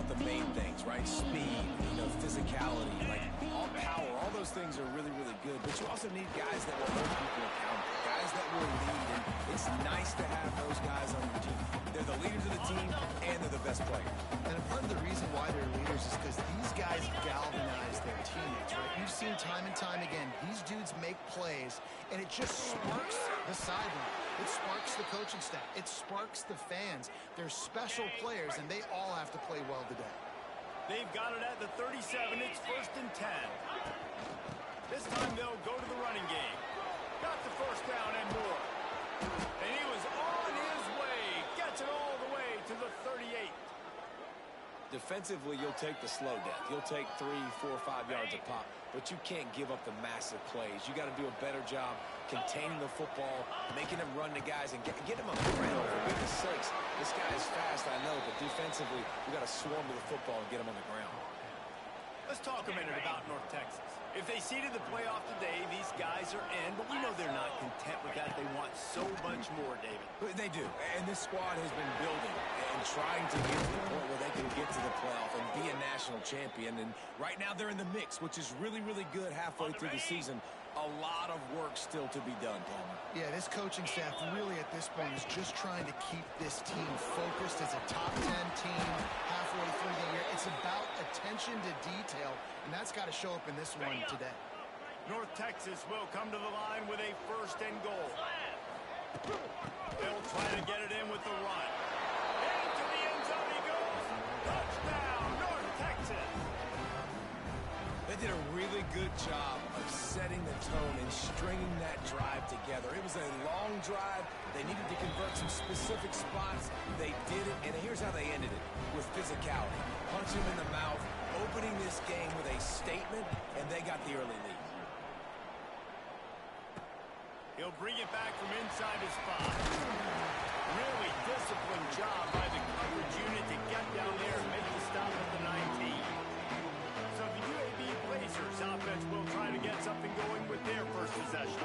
about the main things, right? Speed, physicality, like all power, all those things are really, really good. But you also need guys that will hold people accountable, guys that will lead. And it's nice to have those guys on your team. They're the leaders of the team, and they're the best players. And a part of the reason why they're leaders is because these guys galvanize their teammates, right? You've seen time and time again, these dudes make plays, and it just sparks the sideline. It sparks the coaching staff. It sparks the fans. They're special players, and they all have to play well today. They've got it at the 37. It's 1st and 10. This time they'll go to the running game. Got the first down and more. And he was on his way. Gets it all the way to the 38. Defensively, you'll take the slow death. You'll take 3, 4, 5 yards a pop, but you can't give up the massive plays. You got to do a better job containing the football, making them run to guys, and get them on the ground, for goodness sakes. This guy is fast, I know, but defensively, we got to swarm to the football and get him on the ground. Let's talk a minute about North Texas. If they seeded the playoff today, these guys are in, but we know they're not content with that. They want so much more, David. They do, and this squad has been building and trying to get to the point where they can get to the playoff and be a national champion. And right now they're in the mix, which is really, really good halfway through the season. A lot of work still to be done, Palmer. Yeah, this coaching staff really at this point is just trying to keep this team focused as a top 10 team halfway through the year. It's about attention to detail, and that's got to show up in this one today. North Texas will come to the line with a 1st and goal. They'll try to get it in with the run. Into the end zone he goes. Touchdown, North Texas. They did a really good job of setting the tone and stringing that drive together. It was a long drive. They needed to convert some specific spots. They did it, and here's how they ended it, with physicality. Punch him in the mouth, opening this game with a statement, and they got the early lead. He'll bring it back from inside his spot. Really disciplined job by the coverage unit to get down there and make the stop at the 19. So the UAB Blazers offense will try to get something going with their first possession.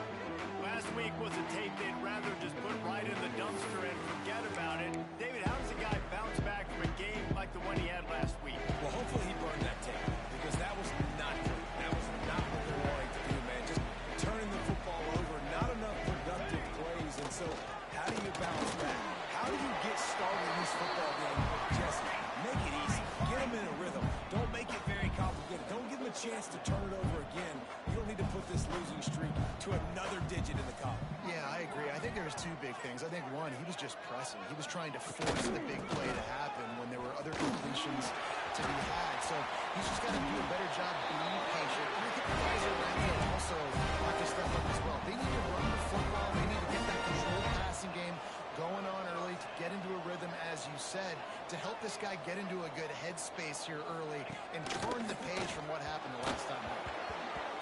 Last week was a tape they'd rather just put right in the dumpster and forget about it. David, how does a guy bounce back from a game like the one he had last week? Well, hopefully he burned that tape, because that was not good. That was not what they're wanting to do, man. Just turning the football over, not enough productive plays. And so how do you bounce back? How do you get started in this football game? Jesse, make it easy. Get them in a rhythm. Don't make it very complicated. Don't give them a chance to turn it over again. You don't need to put this losing streak to another digit in the column. Yeah, I agree. I think there was two big things. I think, one, he was just pressing. He was trying to force the big play to happen when there were other completions to be had. So he's just got to do a better job being patient. And I think the guys around him also have to step up as well. They need to run the football. They need to get that controlled passing game going on early to get into a rhythm, as you said, to help this guy get into a good headspace here early and turn the page from what happened the last time.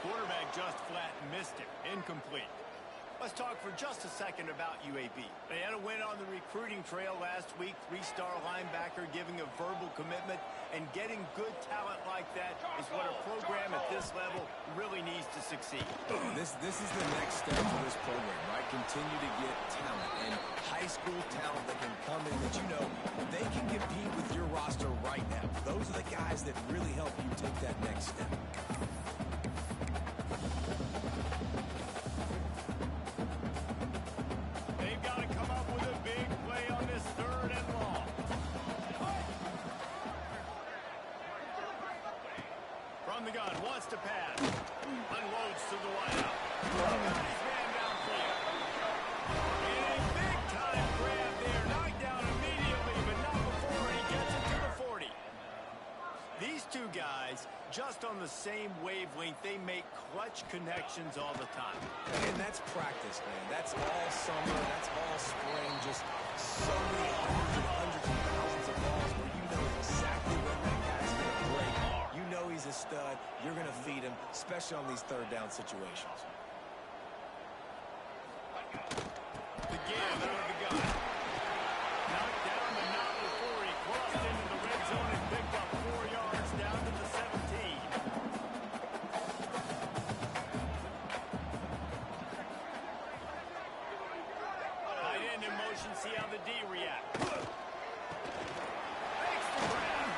Quarterback just flat missed it. Incomplete. Let's talk for just a second about UAB. They had a win on the recruiting trail last week. 3-star linebacker giving a verbal commitment, and getting good talent like that is what a program at this level really needs to succeed. This is the next step for this program, right? Continue to get talent, and high school talent that can come in that they can compete with your roster right now. Those are the guys that really help you take that next step. They've got to come up with a big play on this 3rd and long. From the gun, wants to pass. Unloads to the wideout. Got his man downfield. And a big-time grab there. Knocked down immediately, but not before he gets it to the 40. These two guys, just on the same wavelength, they make clutch connections all the time. And that's practice, man. That's all summer. That's all spring. Just so many hundreds of thousands of balls where you know exactly when that guy's going to break. You know he's a stud. You're going to feed him, especially on these 3rd down situations. The give out of the gun. Knocked down, but not before he crossed into the red zone and picked up 4 yards down to the 17. Tight end in motion, see how the D react. Makes the grab.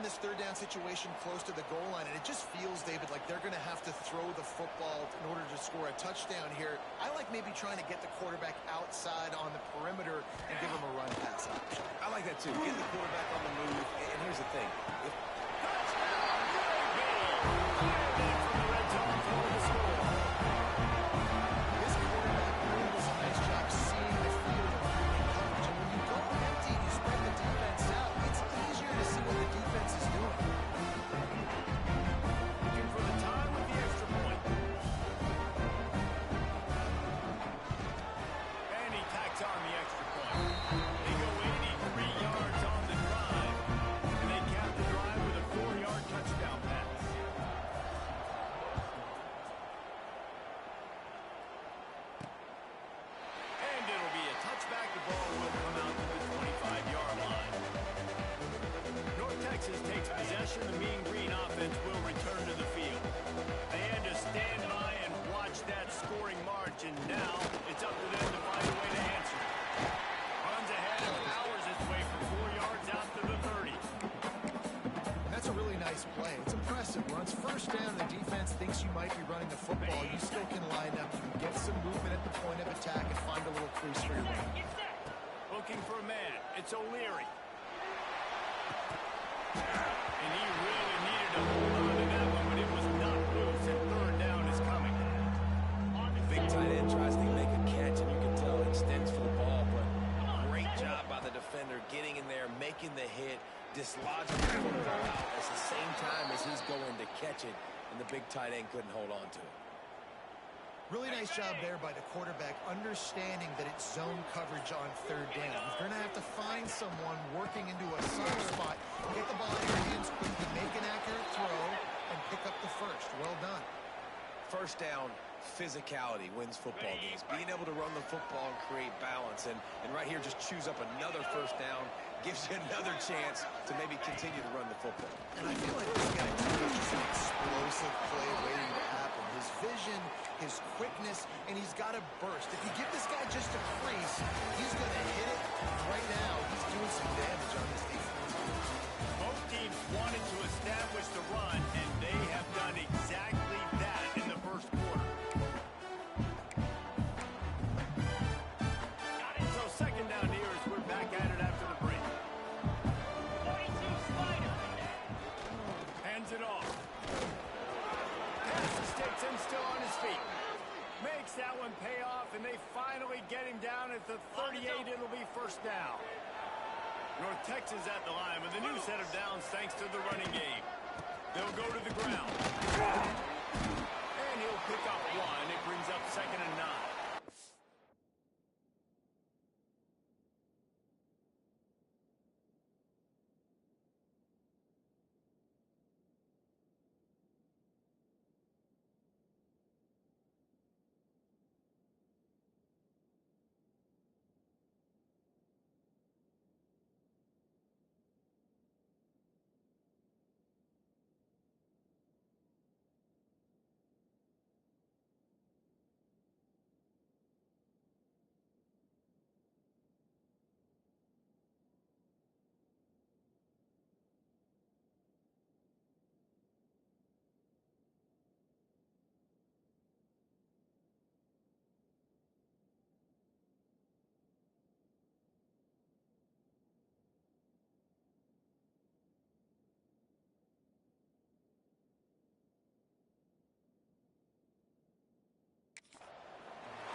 this third down situation close to the goal line, and it just feels, David, like they're going to have to throw the football in order to score a touchdown here. I like maybe trying to get the quarterback outside on the perimeter and give him a run pass option. I like that too. Get the quarterback on the move. And here's the thing. This quarterback really does a nice job seeing the field and reading coverage. And when you go empty and you spread the defense out, it's easier to see what the defense is doing. Looking for the time with the extra point. And he tacks on the extra point. They go 83 yards on the drive. And they cap the drive with a 4-yard touchdown pass. And it'll be a touchback. The ball will come out to the 25-yard line. North Texas takes possession. The Mean Green offense will return to the field. They had to stand by and watch that scoring march, and now it's up to them to find a way to answer it. Runs ahead and powers its way for 4 yards out to the 30. That's a really nice play. It's impressive. Runs first down. The defense thinks you might be running the football. You still can line up. You can get some movement at the point of attack and find a little crease for your run. Looking for a man. It's O'Leary. And he really needed to hold on to that one, but it was not loose, and third down is coming. The big tight end tries to make a catch, and you can tell it extends for the ball, but great job by the defender getting in there, making the hit, dislodging the football out at the same time as he's going to catch it, and the big tight end couldn't hold on to it. Really nice job there by the quarterback, understanding that it's zone coverage on third down. You're going to have to find someone working into a soft spot, get the ball in your hands quickly, make an accurate throw, and pick up the first. Well done. First down, physicality wins football games. Being able to run the football and create balance. And right here, just choose up another first down, gives you another chance to maybe continue to run the football. And I feel like this guy is just an explosive play waiting to happen. His vision, his quickness, and he's got a burst. If you give this guy just a crease, he's going to hit it. Right now, he's doing some damage on this defense. Both teams wanted to establish the run, and they have done exactly that in the first quarter. So second down here as we're back at it after the break. 42 Spider. Hands it off. Passes takes him still on his feet. Makes that one pay off, and they finally get him down at the 38. It'll be first down. North Texas at the line with a new set of downs thanks to the running game. They'll go to the ground. And he'll pick up one. It brings up 2nd and 9.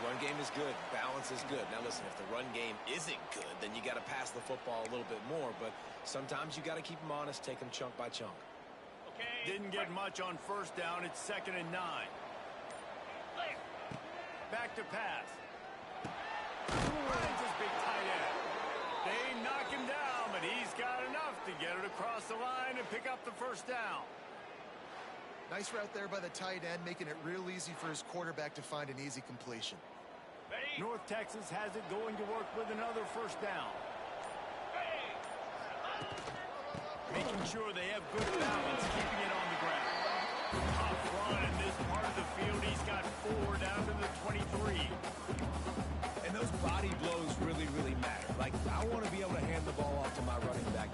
Run game is good. Balance is good. Now listen, if the run game isn't good, then you got to pass the football a little bit more. But sometimes you got to keep them honest, take them chunk by chunk. Okay. Didn't get much on first down. It's 2nd and 9. Back to pass. Finds his big tight end. They knock him down, but he's got enough to get it across the line and pick up the first down. Nice route there by the tight end, making it real easy for his quarterback to find an easy completion. North Texas has it going to work with another first down. Making sure they have good balance, keeping it on the ground. Tough run in this part of the field. He's got 4 down to the 23. And those body blows really, really matter. Like, I want to be able to hand the ball off to my running back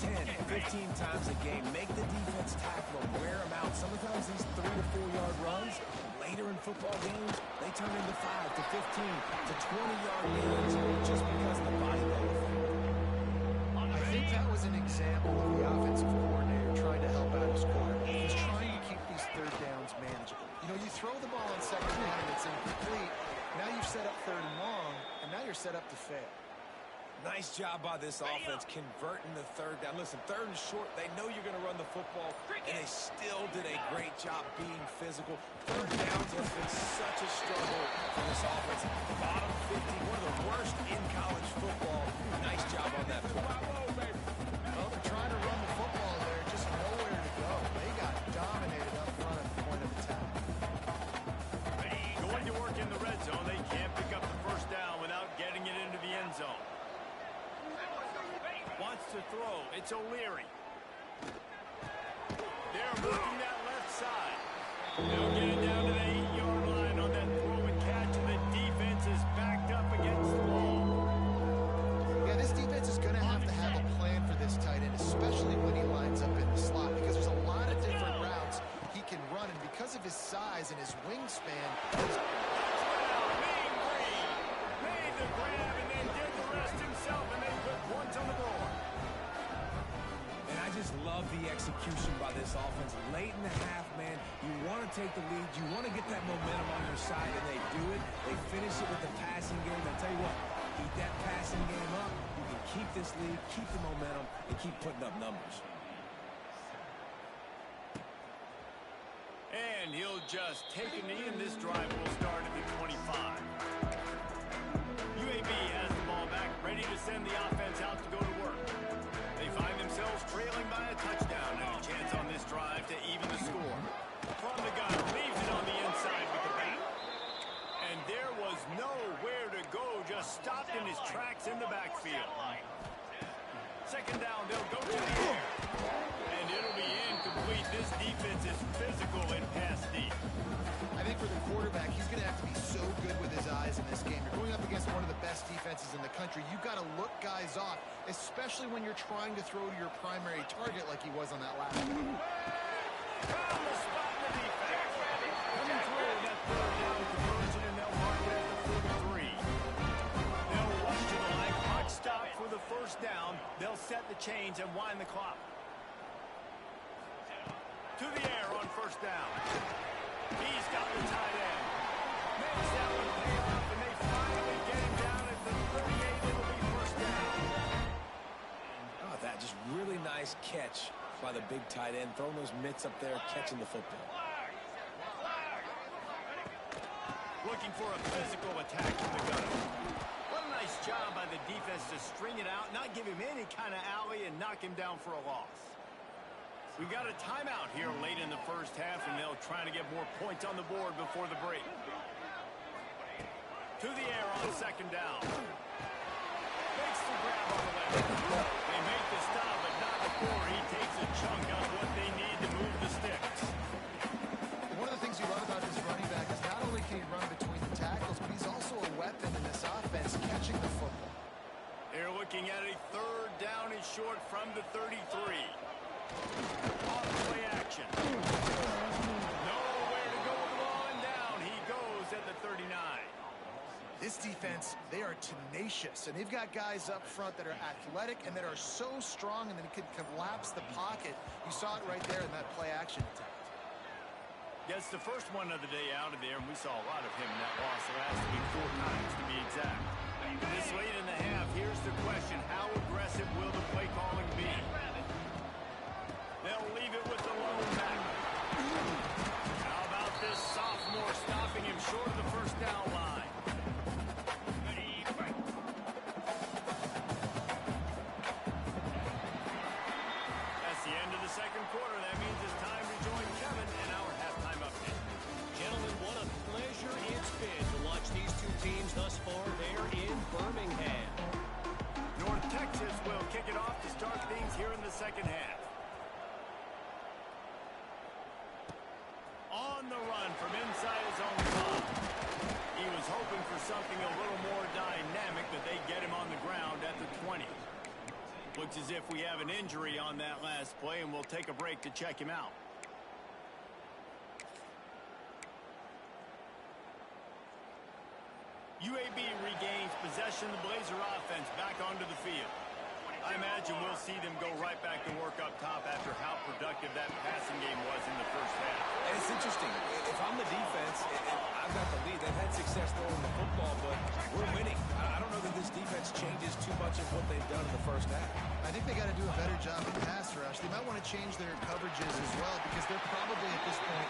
10, 15 times a game. Make the defense tackle them, wear them out. Sometimes these 3 to 4 yard runs, later in football games, they turn into 5 to 15 to 20-yard gains just because of the body blow effect. I think that was an example of the offensive coordinator trying to help out his quarterback. He's trying to keep these third downs manageable. You know, you throw the ball on second down and it's incomplete. Now you've set up third and long, and now you're set up to fail. Nice job by this offense converting the third down. Listen, third and short, they know you're going to run the football, and they still did a great job being physical. Third downs has been such a struggle for this offense. Bottom 50, one of the worst in college football. Nice job on that play. Well, they're trying to run the football there, just nowhere to go. They got dominated up front at the point of attack. Going to work in the red zone, they can't pick up the first down without getting it into the end zone. Wants to throw. It's O'Leary. They're working that left side. They'll get it down to the 8-yard line on that throw and catch, and the defense is backed up against the wall. Yeah, this defense is going to have a plan for this tight end, especially when he lines up in the slot, because there's a lot of different routes he can run, and because of his size and his wingspan, Made the grab and then did the rest himself, and they put points on the board. And I just love the execution by this offense. Late in the half, man, you want to take the lead. You want to get that momentum on your side, and they do it. They finish it with the passing game. I tell you what, keep that passing game up. You can keep this lead, keep the momentum, and keep putting up numbers. And he'll just take a knee, and this drive will start at the 25. UAB has the ball back, ready to send the offense out to go to work. They find themselves trailing by a touchdown, and a chance on this drive to even the score. From the gun, leaves it on the inside with the back. And there was nowhere to go, just stopped in his tracks in the backfield. Second down, they'll go to the air. And it'll be incomplete. This defense is physical and pass deep. I think for the quarterback, he's going to have to be so good with his eyes in this game. You're going up against one of the best defenses in the country. You've got to look guys off, especially when you're trying to throw to your primary target like he was on that last one. Found the spot in the defense. Coming through that third down conversion, and they'll mark it at the 43. They'll rush to the line. Clock stop for the first down. They'll set the chains and wind the clock. To the air on first down. He's got the tight end. Makes that one pay off, and they finally get him down at the 38. It'll be first down. Oh, that just really nice catch by the big tight end, throwing those mitts up there, catching the football. Looking for a physical attack from the gunner. What a nice job by the defense to string it out, not give him any kind of alley, and knock him down for a loss. We got a timeout here late in the first half, and they'll try to get more points on the board before the break. To the air on second down. Makes the grab on the left. They make the stop, but not before he takes a chunk out of what they need to move the sticks. One of the things you love about this running back is not only can he run between the tackles, but he's also a weapon in this offense, catching the football. They're looking at a third down and short from the 33. Off play action. Nowhere to go with the ball, and down he goes at the 39. This defense, they are tenacious, and they've got guys up front that are athletic and that are so strong and that can collapse the pocket. You saw it right there in that play action attempt. Gets the first one of the day out of there, and we saw a lot of him in that loss the last week, 4 times to be exact. This late in the half, here's the question: how aggressive will the play calling be? They'll leave it with the lone back. How about this sophomore stopping him short of the first down line? That's the end of the second quarter. That means it's time to join Kevin in our halftime update. Gentlemen, what a pleasure it's been to watch these two teams thus far there in Birmingham. North Texas will kick it off to start things here in the second half. On the run from inside his own 5. He was hoping for something a little more dynamic, but they get him on the ground at the 20. Looks as if we have an injury on that last play, and we'll take a break to check him out. UAB regains possession of the Blazer offense back onto the field. I imagine we'll see them go right back to work up top after how productive that passing game was in the first half. And it's interesting. If I'm the defense and I've got the lead, they've had success throwing the football, but we're winning. I don't know that this defense changes too much of what they've done in the first half. I think they got to do a better job in pass rush. They might want to change their coverages as well because they're probably at this point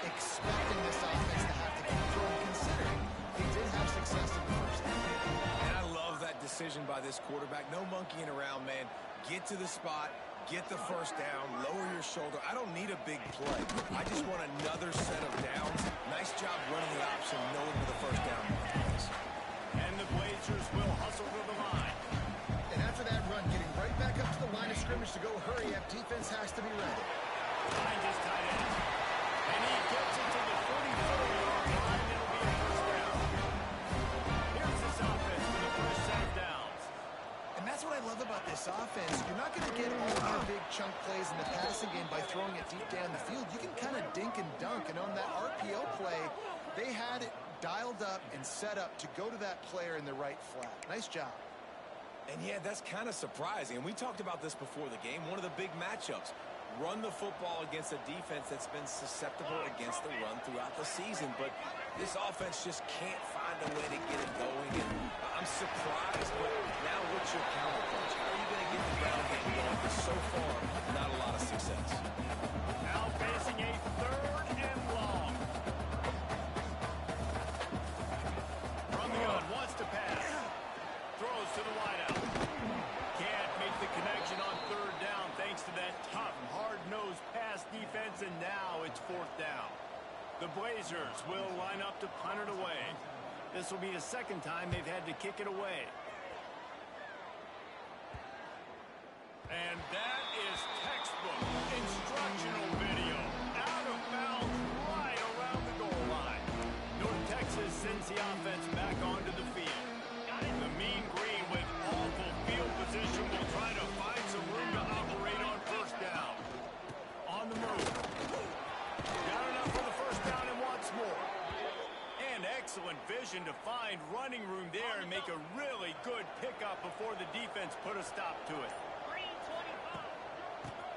expecting this offense to have to keep throwing, considering they did have success in the first half. And I love that decision by this quarterback. No monkeying around, man. Get to the spot, get the first down, lower your shoulder. I don't need a big play. I just want another set of downs. Nice job running the option, knowing where the first down is. And the Blazers will hustle to the line. And after that run, getting right back up to the line of scrimmage to go hurry up, defense has to be ready. Finds his tight end. And he gets it to the 44-yard line. It'll be a first down. Here's this offense with a fresh set of downs. And that's what I love about this offense. You're not going to get all your big chunk plays in the passing game by throwing it deep down the field. You can kind of dink and dunk. And on that RPO play, they had it dialed up and set up to go to that player in the right flat. Nice job. And yeah, that's kind of surprising. And we talked about this before the game. One of the big matchups. Run the football against a defense that's been susceptible against the run throughout the season. But this offense just can't find a way to get it going. And I'm surprised, but now what's your counterpunch? How are you going to get the ground game going? Because so far, not a lot of success. Now facing a third and long. From the gun, wants to pass. Throws to the wideout. Can't make the connection on third down thanks to that tough, hard-nosed pass defense, and now it's fourth down. The Blazers will line up to punt it away. This will be the second time they've had to kick it away. And that is textbook instructional video. Out of bounds right around the goal line. North Texas sends the offense back onto the field. The Mean Green with awful field position will try to find some room to operate on first down. On the move. Got enough for the first down and wants more. And excellent vision to find running room there and make a really good pickup before the defense put a stop to it.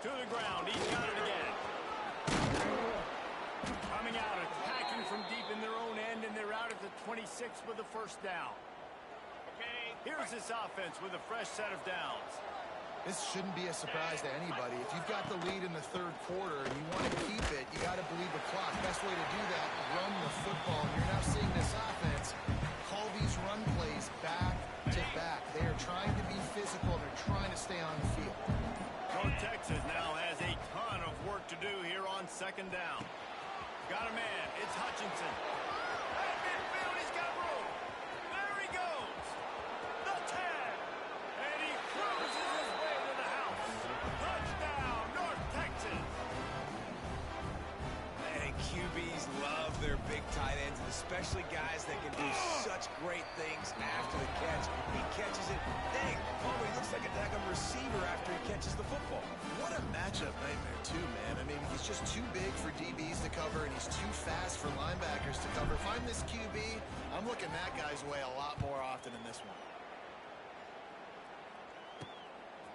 To the ground, he's got it again. Coming out, attacking from deep in their own end, and they're out at the 26 with the first down. Here's this offense with a fresh set of downs. This shouldn't be a surprise to anybody. If you've got the lead in the third quarter and you want to keep it, you got to believe the clock. Best way to do that, run the football. And you're now seeing this offense call these run plays back to back. They are trying to be physical, and they're trying to stay on the field. North Texas now has a ton of work to do here on second down. Got a man. It's Hutchinson. At midfield, he's got room. There he goes. The 10. And he cruises his way to the house. Touchdown, North Texas. And QBs love their big tight ends, and especially guys that can do such great things after the catch. He catches it. Dang, Palmer, he looks like a daggum receiver after he catches the football. What a matchup nightmare, too, man. I mean, he's just too big for DBs to cover, and he's too fast for linebackers to cover. If I'm this QB, I'm looking that guy's way a lot more often in this one.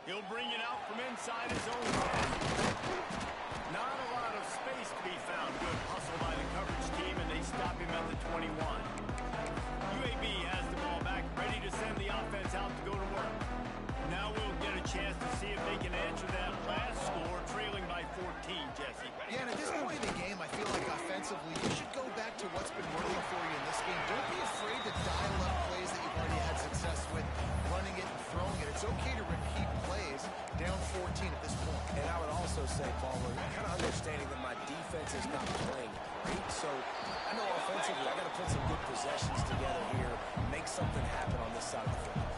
He'll bring it out from inside his own 10. Not a lot of space to be found. Good hustle by the coverage team, and they stop him at the 21. UAB has the ball back, ready to send the offense out to go to work. Now we'll get a chance to see if they can answer that last score, trailing by 14, Jesse. Yeah, and at this point in the game, I feel like offensively, you should go back to what's been working for you in this game. Don't be afraid to dial up plays that you've already had success with, running it and throwing it. It's okay to repeat plays down 14 at this point. And I would also say, Palmer, kind of understanding that my defense is not playing great, so I know offensively I got to put some good possessions together here, make something happen on this side of the field.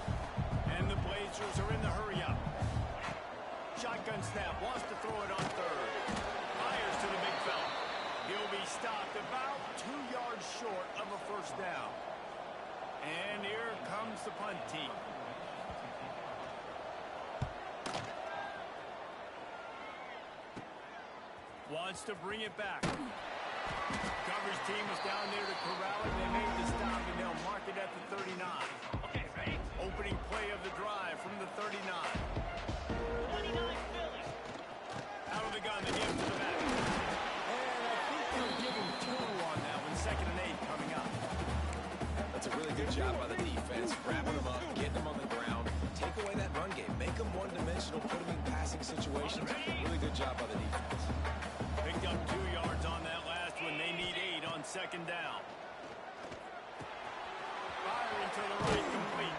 And the Blazers are in the hurry-up. Shotgun snap, wants to throw it on third. Fires to the big fella. He'll be stopped about 2 yards short of a first down. And here comes the punt team. wants to bring it back. Coverage team was down there to corral it. They made the stop, and they'll mark it at the 39. Okay, ready? Opening play of the drive from the 39. 29 Philly. Out of the gun, they give him to the back. And I think they'll give him 2 on that one. 2nd and 8 coming up. That's a really good job by the defense. Wrapping them up, getting them on the ground. Take away that run game. Make them one-dimensional. Put them in passing situations. Really good job by the defense. Picked up 2 yards on that last one. They need 8 on 2nd down. Firing to the right, complete.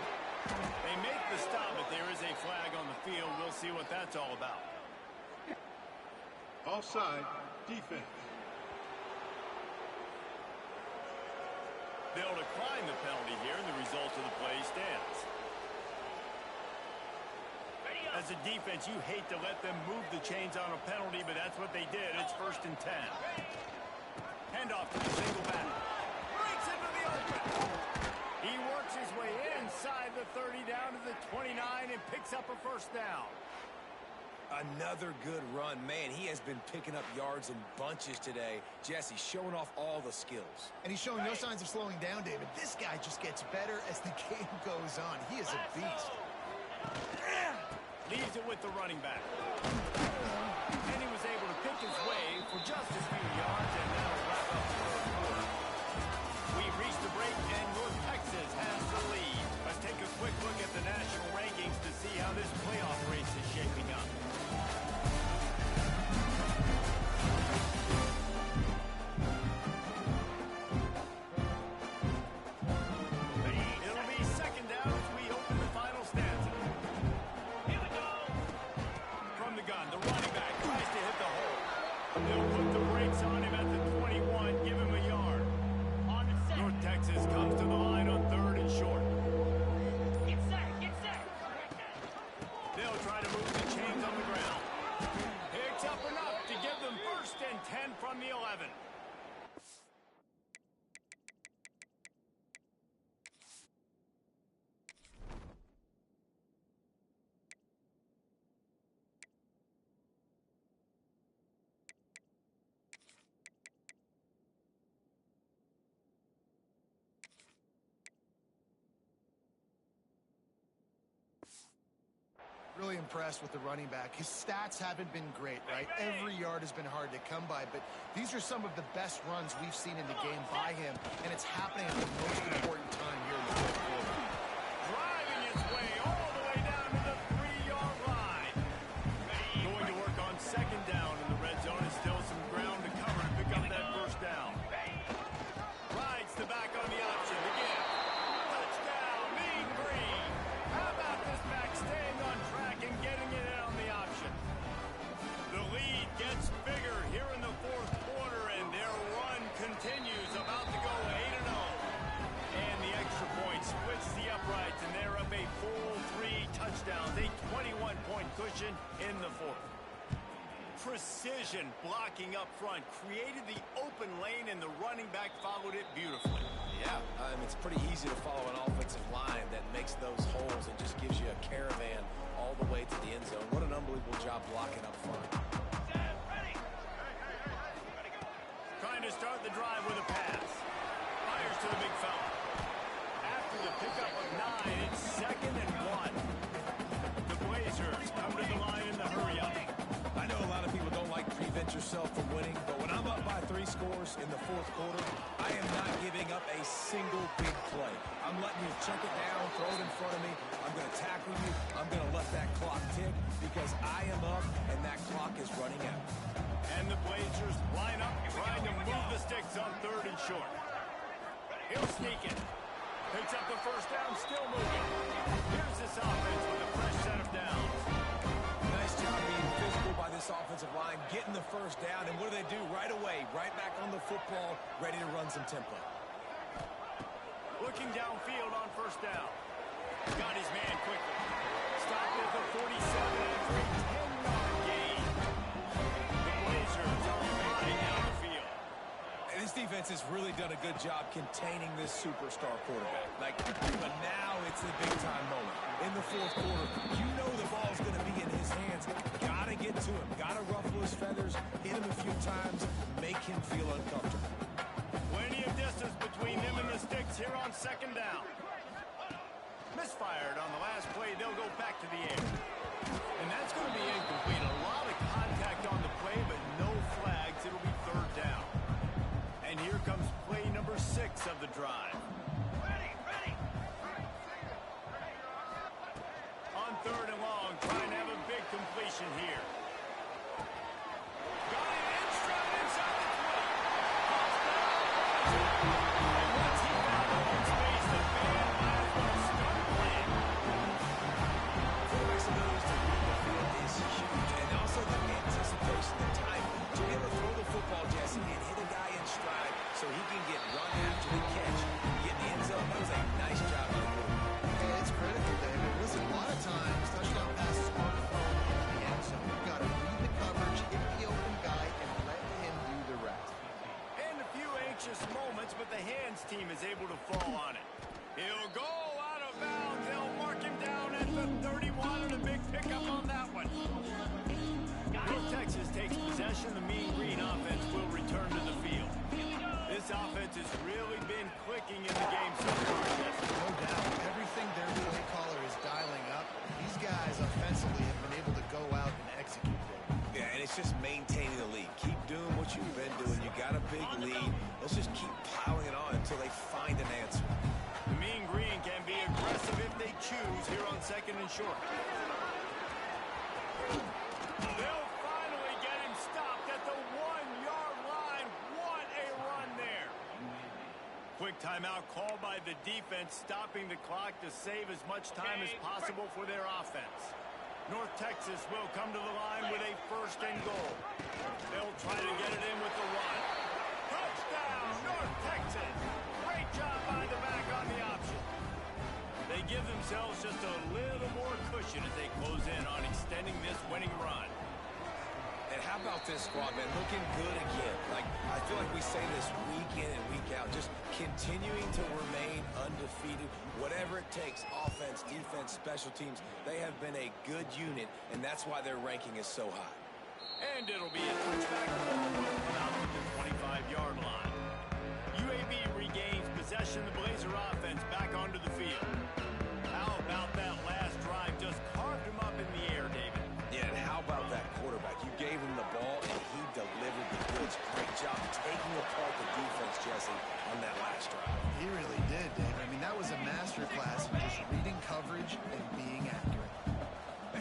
They make the stop, but there is a flag on the field. We'll see what that's all about. Offside, defense. They'll decline the penalty here, and the result of the play stands. As a defense, you hate to let them move the chains on a penalty, but that's what they did. It's 1st and 10. Handoff to the single back. Breaks into the open. He works his way inside the 30 down to the 29 and picks up a 1st down. Another good run. Man, he has been picking up yards in bunches today. Jesse showing off all the skills. And he's showing no signs of slowing down, David. This guy just gets better as the game goes on. He is a beast. Leaves it with the running back. And he was able to pick his way for just a few yards, and that'll wrap up the 3rd quarter. We've reached the break, and North Texas has the lead. Let's take a quick look at the national rankings to see how this playoff race is shaping up. It'll be 2nd down as we open the final stanza. Here we go. From the gun, the running back tries to hit the hole. They'll put the brakes on him at the 21, give him a yard. On to set. North Texas comes to the line on 3rd and short. Get set. Get set. They'll try to move the chains on the ground. Picks up enough to give them 1st and 10 from the 11. Really impressed with the running back. His stats haven't been great, right? Every yard has been hard to come by, but these are some of the best runs we've seen in the game by him, and it's happening at the most important time here in the 4th quarter. Driving his way all the way down to the 3-yard line. Going to work on 2nd down in the red zone, and still some ground to cover to pick up that 1st down. Rides the back on the option. The give. Touchdown, Mean Green. How about this back staying on track and getting it in on the option? The lead gets bigger here in the 4th quarter, and their run continues, about to go 8-0. And the extra point splits the uprights, and they're up a full 3 touchdowns, a 21-point cushion in the 4th. Precision blocking up front created the open lane, and the running back followed it beautifully. Yeah, it's pretty easy to follow an offensive line that makes those holes and just gives you a caravan all the way to the end zone. What an unbelievable job blocking up front. Trying to start the drive with a pass. Fires to the big fella. After the pickup of 9, it's 2nd and 1. The Blazers come to the line in the hurry-up. I know a lot of people don't like to prevent yourself from winning, but when I'm up by 3 scores in the 4th quarter, I am not giving up a single big play. I'm letting you check it down, throw it in front of me. I'm going to tackle you. I'm going to let that clock tick because I am up and that clock is running out. And the Blazers line up, trying to move the sticks on 3rd and short. He'll sneak it. Picks up the 1st down, still moving. Here's this offense with a fresh set of downs. Nice job being physical by this offensive line, getting the 1st down, and what do they do right away? Right back on the football, ready to run some tempo. Looking downfield on 1st down. Got his man quickly. Stopped at the 47 after a 10-yard gain. The Blazers are riding down the field. And this defense defense has really done a good job containing this superstar quarterback. But now it's the big-time moment. In the fourth quarter, you know the ball's going to be in his hands. Got to get to him. Got to ruffle his feathers, hit him a few times, make him feel uncomfortable. Plenty of distance between him and the sticks here on second down. Misfired on the last play. They'll go back to the air. And that's going to be incomplete. A lot of contact on the play, but no flags. It'll be third down. And here comes play number 6 of the drive. On third and long, trying to have a big completion here. Got it in stride inside the 20. And once he found open space, the fan might as well start playing. Quarterback's ability to read the field is huge, and also the anticipation, the time to be able to throw the football, Jesse, and hit a guy in stride so he can get run after the catch, get in the end zone. That was a nice job by the quarterback. Hey, it's critical, David. Listen, a lot of times, touchdown passes aren't thrown in the end zone. You've got to read the coverage, hit the open guy, and let him do the rest. And a few anxious moments, but the hands team is able to fall on it. He'll go out of bounds. They'll mark him down at the 31, and a big pickup on that one. North Texas takes possession. The Mean Green offense will return to the field. This offense has really been clicking in the game so far. No doubt. Everything their play caller is dialing up, these guys offensively have been able to go out and execute it. Yeah, and it's just maintaining the lead. Keep doing what you've been doing. You got a big lead. Let's just keep piling it on until they find an answer. The Mean Green can be aggressive if they choose here on second and short. They'll finally get him stopped at the 1-yard line. What a run there. Quick timeout called by the defense, stopping the clock to save as much time as possible for their offense. North Texas will come to the line with a first and goal. They'll try to get it in with the run. Touchdown, North Texas. Great job by the back on the option. They give themselves just a little more cushion as they close in on extending this winning run. And how about this squad, man? Looking good again. I feel like we say this week in and week out, just continuing to remain undefeated. Whatever it takes, offense, defense, special teams, they have been a good unit, and that's why their ranking is so high. And it'll be a touchback ball out to the 25-yard line. UAB regains possession. The Blazer offense back onto the field. How about that last drive? Just carved him up in the air, David. Yeah, and how about that quarterback? You gave him the ball, and he delivered the goods. Great job taking apart the defense, Jesse, on that last drive. He really did, David. I mean, that was a masterclass in just reading coverage and being accurate.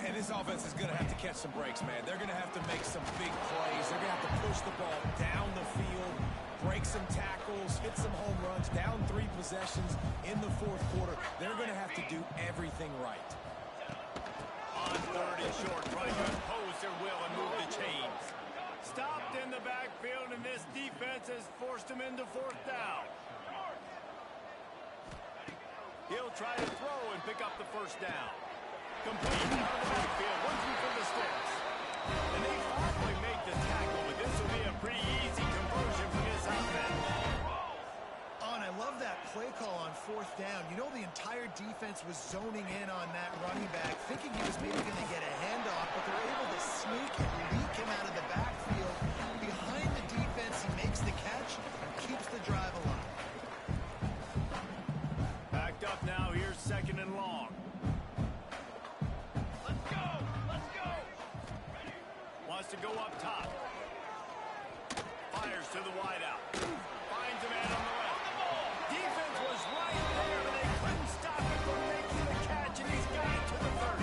And this offense is going to have to catch some breaks, man. They're going to have to make some big plays. They're going to have to push the ball down the field, break some tackles, hit some home runs, down 3 possessions in the fourth quarter. They're going to have to do everything right. On third and short, trying to impose their will and move the chains. Stopped in the backfield, and this defense has forced him into fourth down. He'll try to throw and pick up the first down. Complete out of the backfield, working for the sticks. And they finally make the tackle, but this will be a pretty easy conversion for this offense. And I love that play call on fourth down. You know, the entire defense was zoning in on that running back, thinking he was maybe going to get a handoff, but they're able to sneak and leak him out of the backfield. Behind the defense, he makes the catch and keeps the drive alive. Backed up now, here's second and long. Let's go! Let's go! Wants to go up top. Fires to the wideout. Finds a man on the left. Defense was right there, but they couldn't stop him from making the catch, and he's got it to the 30.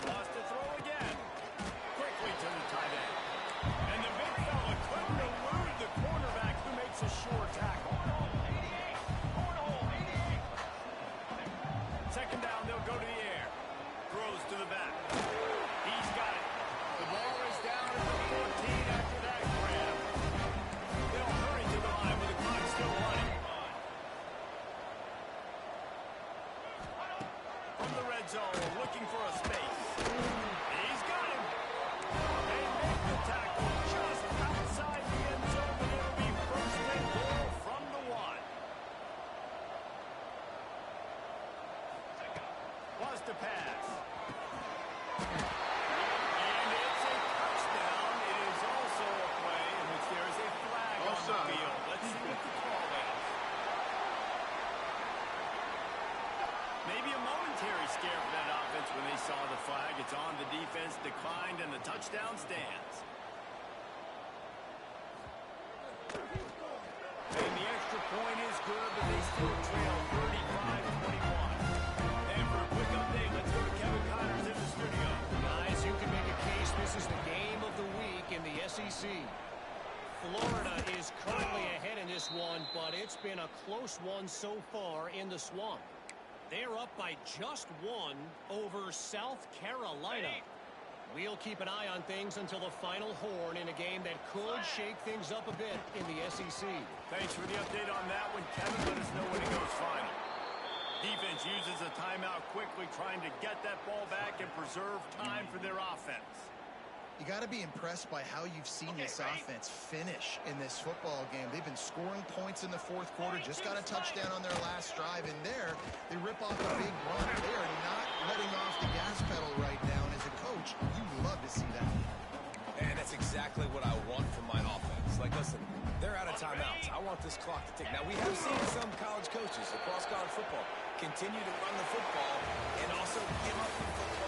Lost to throw again. Quickly to the tight end. And the big fella couldn't elude the cornerback who makes a sure tackle. Second down, they'll go to the air. Throws to the back. He's got it. The ball is down at the 14 after that grab. They'll hurry to the line with the clock still running. From the red zone, looking for a space. saw the flag. It's on. The defense declined, and the touchdown stands. And the extra point is good, but they still trail 35-21. And for a quick update, let's go to Kevin Connors in the studio. Guys, you can make a case this is the game of the week in the SEC. Florida is currently ahead in this one, but it's been a close one so far in the Swamp. They're up by just one over South Carolina. We'll keep an eye on things until the final horn in a game that could shake things up a bit in the SEC. Thanks for the update on that one, Kevin. Let us know when it goes final. Defense uses a timeout quickly, trying to get that ball back and preserve time for their offense. You got to be impressed by how you've seen this offense finish in this football game. They've been scoring points in the fourth quarter, just got a touchdown on their last drive, and there they rip off a big run. They are not letting off the gas pedal right now, and as a coach, you love to see that. And that's exactly what I want from my offense. Like, listen, they're out of timeouts. I want this clock to tick. Now, we have seen some college coaches across college football continue to run the football and also give up the football.